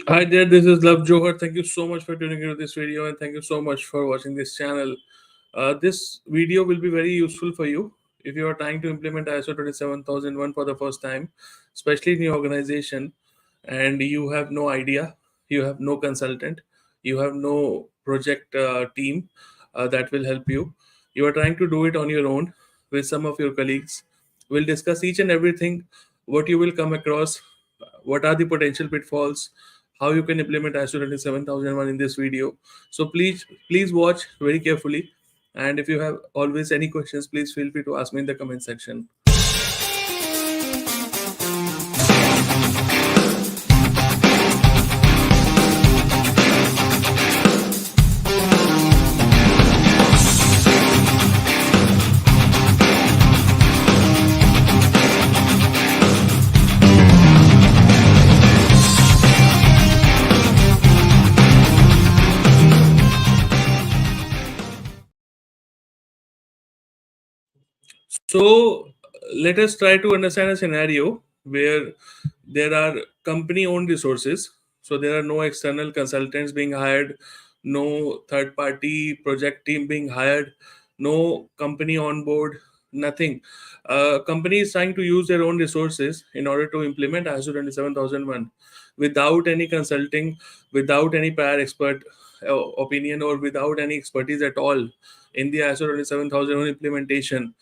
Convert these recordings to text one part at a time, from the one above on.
Hi there, this is Love Johar. Thank you so much for tuning into this video and thank you so much for watching this channel. This video will be very useful for you if you are trying to implement ISO 27001 for the first time, especially in your organization, and you have no idea, you have no consultant, you have no project team that will help you. You are trying to do it on your own with some of your colleagues. We'll discuss each and everything, what you will come across, what are the potential pitfalls, how you can implement ISO 27001 in this video. So please watch very carefully, and if you have always any questions, please feel free to ask me in the comment section. So let us try to understand a scenario where there are company owned resources. So there are no external consultants being hired, no third party project team being hired, no company on board, nothing. Company is trying to use their own resources in order to implement ISO 27001 without any consulting, without any prior expert opinion, or without any expertise at all in the ISO 27001 implementation.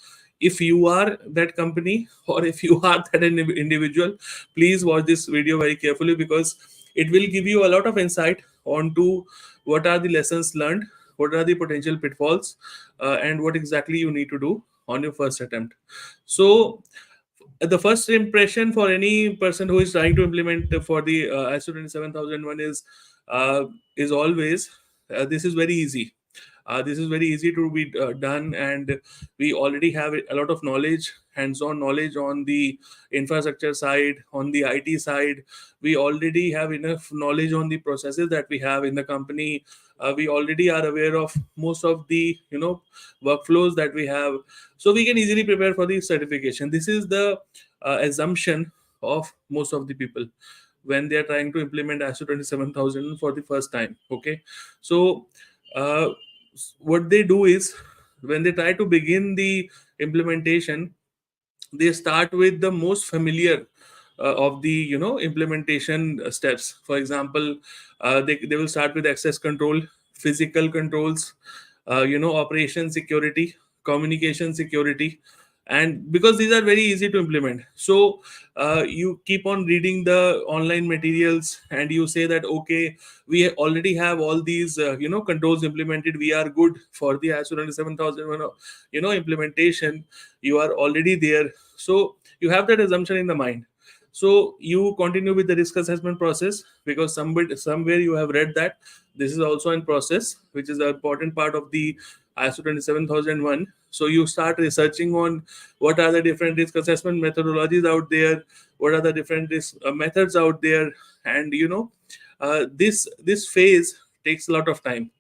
If you are that company or if you are that individual, please watch this video very carefully, because it will give you a lot of insight onto what are the lessons learned, what are the potential pitfalls, and what exactly you need to do on your first attempt. So the first impression for any person who is trying to implement for the ISO 27001 is always this is very easy. This is very easy to be done, and we already have a lot of knowledge, hands-on knowledge on the infrastructure side, on the IT side. We already have enough knowledge on the processes that we have in the company. We already are aware of most of the workflows that we have, so we can easily prepare for the certification. This is the assumption of most of the people when they are trying to implement ISO 27000 for the first time. Okay, so uh, what they do is, when they try to begin the implementation, they start with the most familiar of the implementation steps. For example, they will start with access control, physical controls, operation security, communication security. And because these are very easy to implement, so you keep on reading the online materials and you say that, okay, we already have all these controls implemented, we are good for the ISO 27001 implementation. You are already there, so you have that assumption in the mind. So you continue with the risk assessment process, because somewhere you have read that this is also in process, which is an important part of the ISO 27001. So you start researching on what are the different risk assessment methodologies out there, what are the different risk methods out there. And this phase takes a lot of time,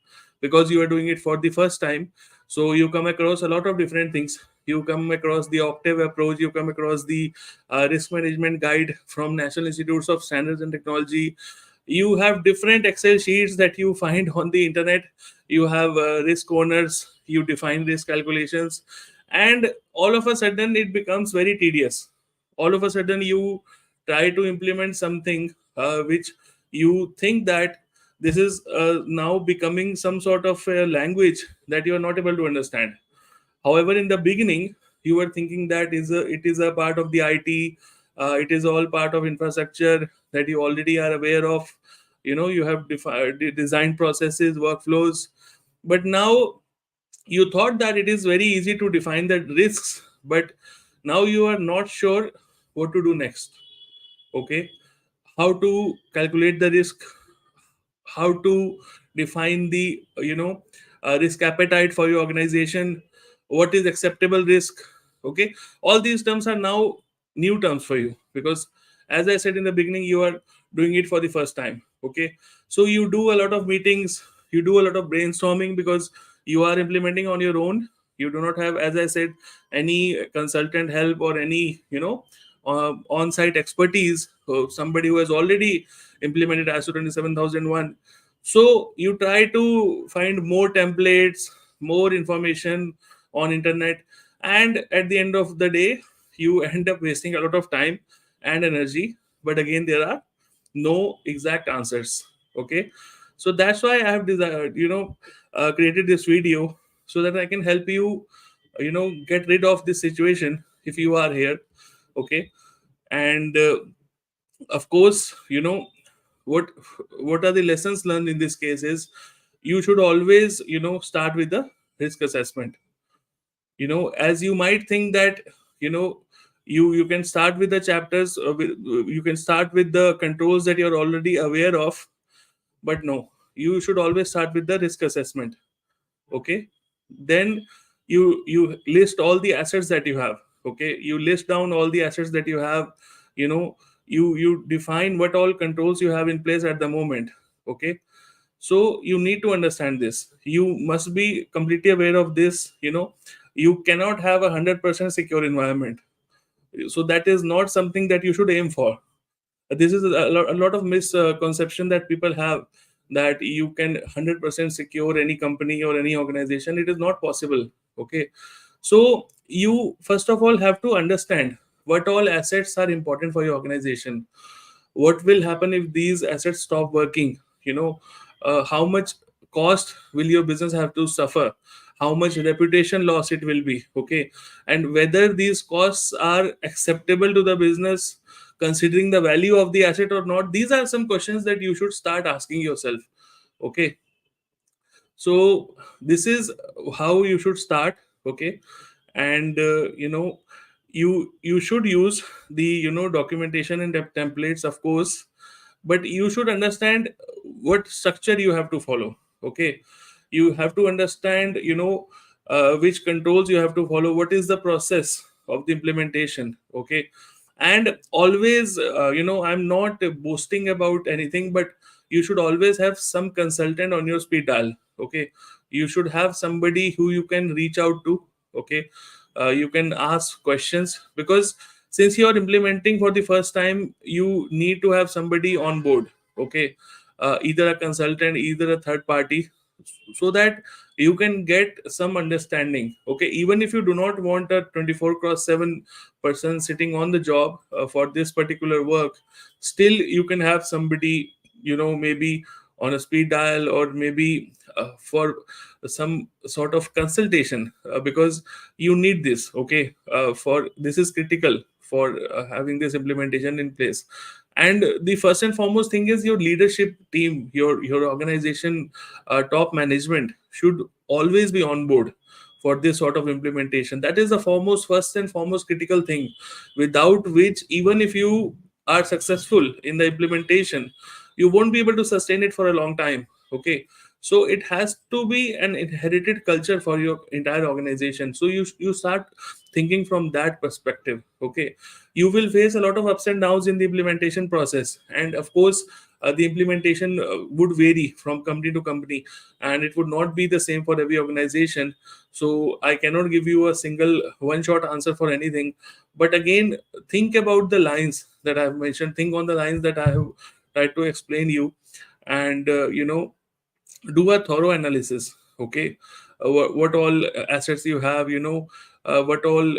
because you are doing it for the first time. So you come across a lot of different things. You come across the Octave approach, you come across the risk management guide from National Institutes of Standards and Technology. You have different Excel sheets that you find on the internet. You have risk owners, you define risk calculations, and all of a sudden it becomes very tedious. All of a sudden you try to implement something which you think that this is now becoming some sort of a language that you are not able to understand. However, in the beginning, you were thinking that it is a part of the IT, it is all part of infrastructure that you already are aware of. You have designed processes, workflows, but now you thought that it is very easy to define the risks, but now you are not sure what to do next. Okay, how to calculate the risk, how to define the risk appetite for your organization, what is acceptable risk. Okay, all these terms are now new terms for you, because as I said in the beginning, you are doing it for the first time. Okay, so you do a lot of meetings, you do a lot of brainstorming, because you are implementing on your own. You do not have, as I said, any consultant help or any on-site expertise, somebody who has already implemented ISO 27001. So you try to find more templates, more information on internet, and at the end of the day, you end up wasting a lot of time and energy. But again, there are no exact answers. Okay, so that's why I have desired, created this video so that I can help you, get rid of this situation if you are here. Okay, and of course, what what are the lessons learned in this case is you should always, start with the risk assessment. As you might think that, you know you can start with the chapters, you can start with the controls that you're already aware of, but no, you should always start with the risk assessment. Okay, then you list all the assets that you have. Okay, you list down all the assets that you have. you know you define what all controls you have in place at the moment. Okay, so you need to understand this, you must be completely aware of this. You cannot have 100% secure environment, so that is not something that you should aim for. This is a lot of misconception that people have, that you can 100% secure any company or any organization. It is not possible. Okay, so you first of all have to understand what all assets are important for your organization. What will happen if these assets stop working? How much cost will your business have to suffer? How much reputation loss it will be? Okay, and whether these costs are acceptable to the business considering the value of the asset or not. These are some questions that you should start asking yourself. Okay, so this is how you should start. Okay, and you should use the documentation and templates, of course, but you should understand what structure you have to follow. Okay, you have to understand, which controls you have to follow, what is the process of the implementation. Okay, and always, I'm not boasting about anything, but you should always have some consultant on your speed dial. Okay, you should have somebody who you can reach out to. Okay, you can ask questions, because since you are implementing for the first time, you need to have somebody on board. Okay, either a consultant, either a third party, so that you can get some understanding. Okay, even if you do not want a 24 cross 7 person sitting on the job for this particular work, still you can have somebody, maybe on a speed dial, or maybe for some sort of consultation, because you need this. Okay, for this is critical for having this implementation in place. And the first and foremost thing is your leadership team, your organization, top management should always be on board for this sort of implementation. That is the first and foremost critical thing, without which, even if you are successful in the implementation, you won't be able to sustain it for a long time. Okay, so it has to be an inherited culture for your entire organization. So you start thinking from that perspective. Okay, you will face a lot of ups and downs in the implementation process, and of course, the implementation would vary from company to company, and it would not be the same for every organization. So I cannot give you a single one shot answer for anything. But again, think about the lines that I've mentioned, think on the lines that I have tried to explain you, and do a thorough analysis. Okay, what all assets you have, what all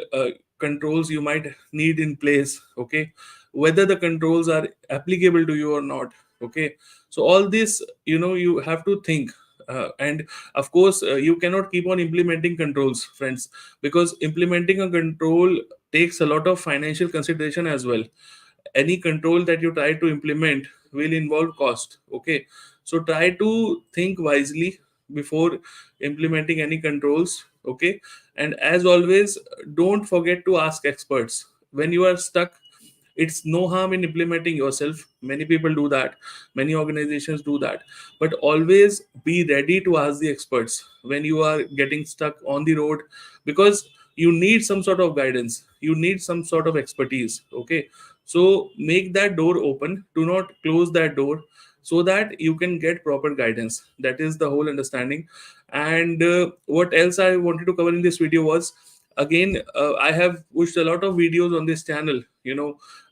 controls you might need in place. Okay, whether the controls are applicable to you or not. Okay, so all this, you have to think. And of course, you cannot keep on implementing controls, friends, because implementing a control takes a lot of financial consideration as well. Any control that you try to implement will involve cost. Okay, so try to think wisely before implementing any controls. Okay, and as always, don't forget to ask experts when you are stuck. It's no harm in implementing yourself. Many people do that, many organizations do that, but always be ready to ask the experts when you are getting stuck on the road, because you need some sort of guidance, you need some sort of expertise. Okay, so make that door open, do not close that door, so that you can get proper guidance. That is the whole understanding. And what else I wanted to cover in this video was, again, I have pushed a lot of videos on this channel,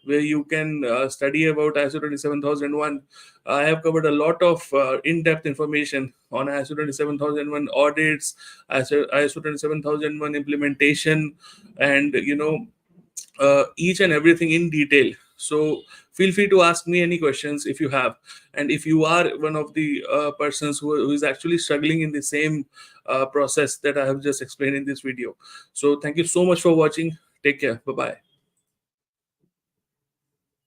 where you can study about ISO 27001. I have covered a lot of in-depth information on ISO 27001 audits, ISO 27001 implementation, and each and everything in detail. So feel free to ask me any questions if you have, and if you are one of the persons who is actually struggling in the same process that I have just explained in this video. So thank you so much for watching. Take care. Bye bye.